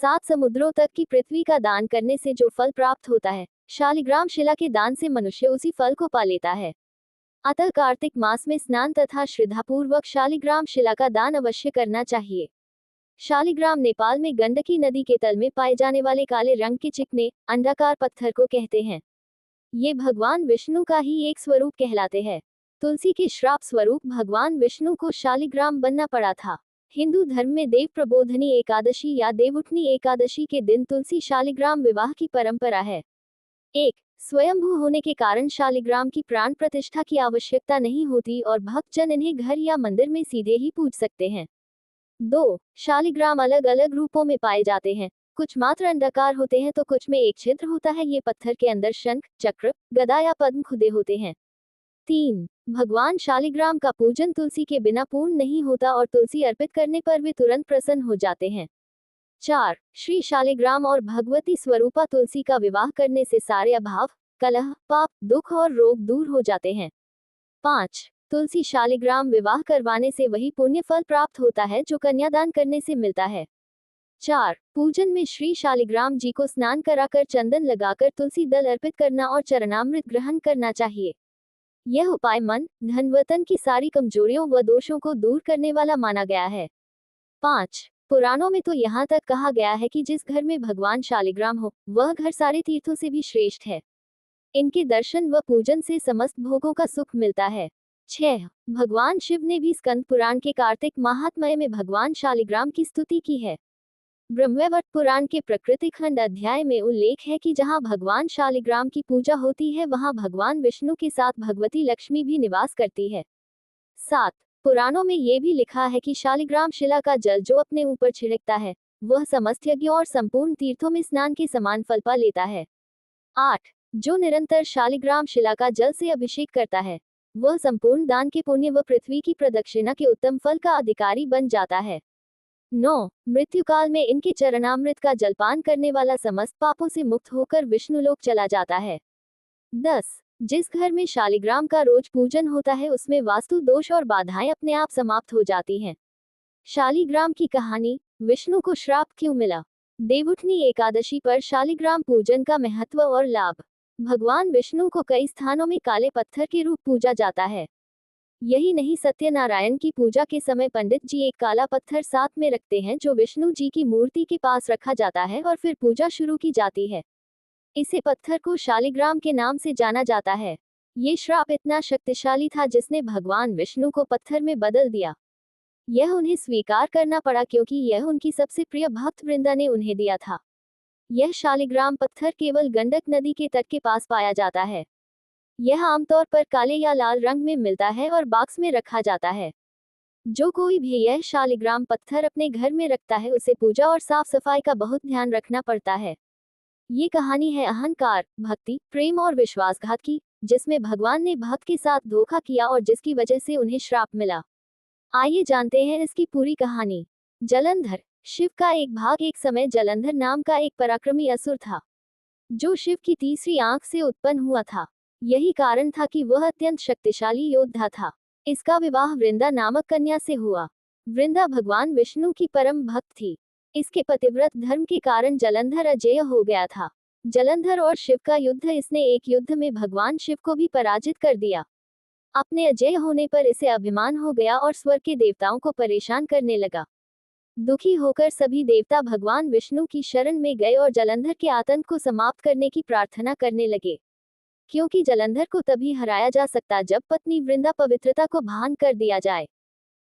7 समुद्रों तक की पृथ्वी का दान करने से जो फल प्राप्त होता है, शालिग्राम शिला के दान से मनुष्य उसी फल को पा लेता है। अतः कार्तिक मास में स्नान तथा श्रद्धापूर्वक शालिग्राम शिला का दान अवश्य करना चाहिए। शालिग्राम नेपाल में गंडकी नदी के तल में पाए जाने वाले काले रंग के चिकने, अंडाकार पत्थर को कहते हैं। ये भगवान विष्णु का ही एक स्वरूप कहलाते हैं। तुलसी के श्राप स्वरूप भगवान विष्णु को शालिग्राम बनना पड़ा था। हिंदू धर्म में देव प्रबोधनी एकादशी या देवउठनी एकादशी के दिन तुलसी शालिग्राम विवाह की परंपरा है। 1. स्वयंभू होने के कारण शालिग्राम की प्राण प्रतिष्ठा की आवश्यकता नहीं होती और भक्तजन इन्हें घर या मंदिर में सीधे ही पूज सकते हैं। 2. शालिग्राम अलग अलग रूपों में पाए जाते हैं। कुछ मात्र अंडाकार होते हैं तो कुछ में एक छिद्र होता है। ये पत्थर के अंदर शंख, चक्र, गदा या पद्म खुदे होते हैं। 3. भगवान शालिग्राम का पूजन तुलसी के बिना पूर्ण नहीं होता और तुलसी अर्पित करने पर वे तुरंत प्रसन्न हो जाते हैं। 4. श्री शालिग्राम और भगवती स्वरूपा तुलसी का विवाह करने से सारे अभाव, कलह, पाप, दुख और रोग दूर हो जाते हैं। 5. तुलसी शालिग्राम विवाह करवाने से वही पुण्य फल प्राप्त होता है जो कन्यादान करने से मिलता है। 4. पूजन में श्री शालिग्राम जी को स्नान कराकर चंदन लगाकर तुलसी दल अर्पित करना और चरणामृत ग्रहण करना चाहिए। यह उपाय मन, धन, वतन की सारी कमजोरियों व दोषों को दूर करने वाला माना गया है। 5. पुराणों में तो यहाँ तक कहा गया है कि जिस घर में भगवान शालिग्राम हो, वह घर सारे तीर्थों से भी श्रेष्ठ है। इनके दर्शन व पूजन से समस्त भोगों का सुख मिलता है। 6. भगवान शिव ने भी स्कंद पुराण के कार्तिक महात्म्य में भगवान शालिग्राम की स्तुति की है। ब्रह्मवैवर्त पुराण के प्रकृति खंड अध्याय में उल्लेख है कि जहाँ भगवान शालिग्राम की पूजा होती है वहाँ भगवान विष्णु के साथ भगवती लक्ष्मी भी निवास करती है। 7. पुराणों में ये भी लिखा है कि शालिग्राम शिला का जल जो अपने ऊपर छिड़कता है, वह समस्त यज्ञों और संपूर्ण तीर्थों में स्नान के समान फल पा लेता है। 8. जो निरंतर शालिग्राम शिला का जल से अभिषेक करता है, वह संपूर्ण दान के पुण्य व पृथ्वी की प्रदक्षिणा के उत्तम फल का अधिकारी बन जाता है। 9. मृत्युकाल में इनके चरणामृत का जलपान करने वाला समस्त पापों से मुक्त होकर विष्णुलोक चला जाता है। 10. जिस घर में शालिग्राम का रोज पूजन होता है उसमें वास्तु दोष और बाधाएं अपने आप समाप्त हो जाती हैं। शालिग्राम की कहानी, विष्णु को श्राप क्यों मिला? देवउठनी एकादशी पर शालिग्राम पूजन का महत्व और लाभ। भगवान विष्णु को कई स्थानों में काले पत्थर के रूप पूजा जाता है। यही नहीं, सत्यनारायण की पूजा के समय पंडित जी एक काला पत्थर साथ में रखते हैं जो विष्णु जी की मूर्ति के पास रखा जाता है और फिर पूजा शुरू की जाती है। इसे पत्थर को शालिग्राम के नाम से जाना जाता है। ये श्राप इतना शक्तिशाली था जिसने भगवान विष्णु को पत्थर में बदल दिया। यह उन्हें स्वीकार करना पड़ा क्योंकि यह उनकी सबसे प्रिय भक्त वृंदा ने उन्हें दिया था। यह शालिग्राम पत्थर केवल गंडक नदी के तट के पास पाया जाता है। यह आमतौर पर काले या लाल रंग में मिलता है और बॉक्स में रखा जाता है। जो कोई भी यह शालिग्राम पत्थर अपने घर में रखता है उसे पूजा और साफ सफाई का बहुत ध्यान रखना पड़ता है। ये कहानी है अहंकार, भक्ति, प्रेम और विश्वासघात की, जिसमें भगवान ने भक्त के साथ धोखा किया और जिसकी वजह से उन्हें श्राप मिला। आइए जानते हैं इसकी पूरी कहानी। जलंधर। शिव का एक भाग। एक समय जलंधर नाम का एक पराक्रमी असुर था, जो शिव की तीसरी आंख से उत्पन्न हुआ था। यही कारण था कि वह अत्यंत शक्तिशाली योद्धा था। इसका विवाह वृंदा नामक कन्या से हुआ। वृंदा भगवान विष्णु की परम भक्त थी। इसके पतिव्रत धर्म के कारण जलंधर अजेय हो गया था। जलंधर और शिव का युद्ध, इसने एक युद्ध में भगवान शिव को भी पराजित कर दिया। अपने अजेय होने पर इसे अभिमान हो गया और स्वर्ग के देवताओं को परेशान करने लगा। दुखी होकर सभी देवता भगवान विष्णु की शरण में गए और जलंधर के आतंक को समाप्त करने की प्रार्थना करने लगे, क्योंकि जलंधर को तभी हराया जा सकता जब पत्नी वृंदा पवित्रता को भान कर दिया जाए।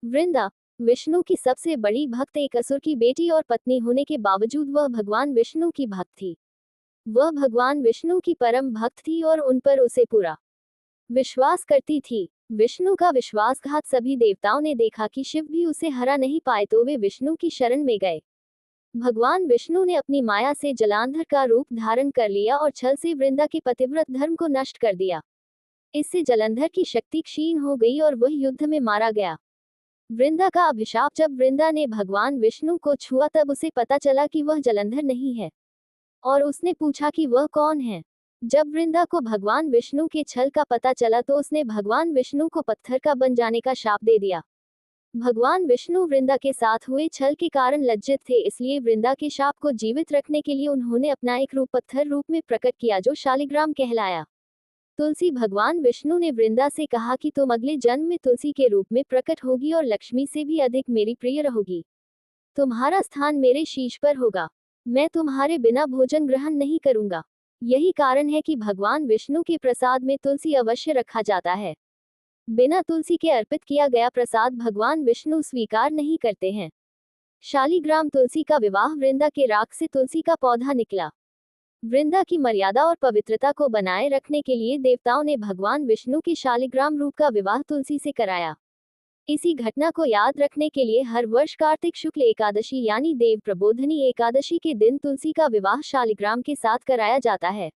वृंदा विष्णु की सबसे बड़ी भक्त, एक असुर की बेटी और पत्नी होने के बावजूद वह भगवान विष्णु की भक्त थी। वह भगवान विष्णु की परम भक्त थी और उन पर उसे पूरा विश्वास करती थी। विष्णु का विश्वासघात सभी देवताओं ने देखा कि शिव भी उसे हरा नहीं पाए तो वे विष्णु की शरण में गए। भगवान विष्णु ने अपनी माया से जलांधर का रूप धारण कर लिया और छल से वृंदा के पतिव्रत धर्म को नष्ट कर दिया। इससे जलंधर की शक्ति क्षीण हो गई और वह युद्ध में मारा गया। वृंदा का अभिशाप, जब वृंदा ने भगवान विष्णु को छुआ तब उसे पता चला कि वह जलंधर नहीं है, और उसने पूछा कि वह कौन है। जब वृंदा को भगवान विष्णु के छल का पता चला तो उसने भगवान विष्णु को पत्थर का बन जाने का शाप दे दिया। भगवान विष्णु वृंदा के साथ हुए छल के कारण लज्जित थे, इसलिए वृंदा के शाप को जीवित रखने के लिए उन्होंने अपना एक रूप पत्थर रूप में प्रकट किया जो शालिग्राम कहलाया। तुलसी भगवान विष्णु ने वृंदा से कहा कि तुम अगले जन्म में तुलसी के रूप में प्रकट होगी और लक्ष्मी से भी अधिक मेरी प्रिय रहोगी। तुम्हारा स्थान मेरे शीश पर होगा। मैं तुम्हारे बिना भोजन ग्रहण नहीं करूंगा। यही कारण है कि भगवान विष्णु के प्रसाद में तुलसी अवश्य रखा जाता है। बिना तुलसी के अर्पित किया गया प्रसाद भगवान विष्णु स्वीकार नहीं करते हैं। शालिग्राम तुलसी का विवाह वृंदा के राख से तुलसी का पौधा निकला। वृंदा की मर्यादा और पवित्रता को बनाए रखने के लिए देवताओं ने भगवान विष्णु के शालिग्राम रूप का विवाह तुलसी से कराया। इसी घटना को याद रखने के लिए हर वर्ष कार्तिक शुक्ल एकादशी यानी देव प्रबोधनी एकादशी के दिन तुलसी का विवाह शालिग्राम के साथ कराया जाता है।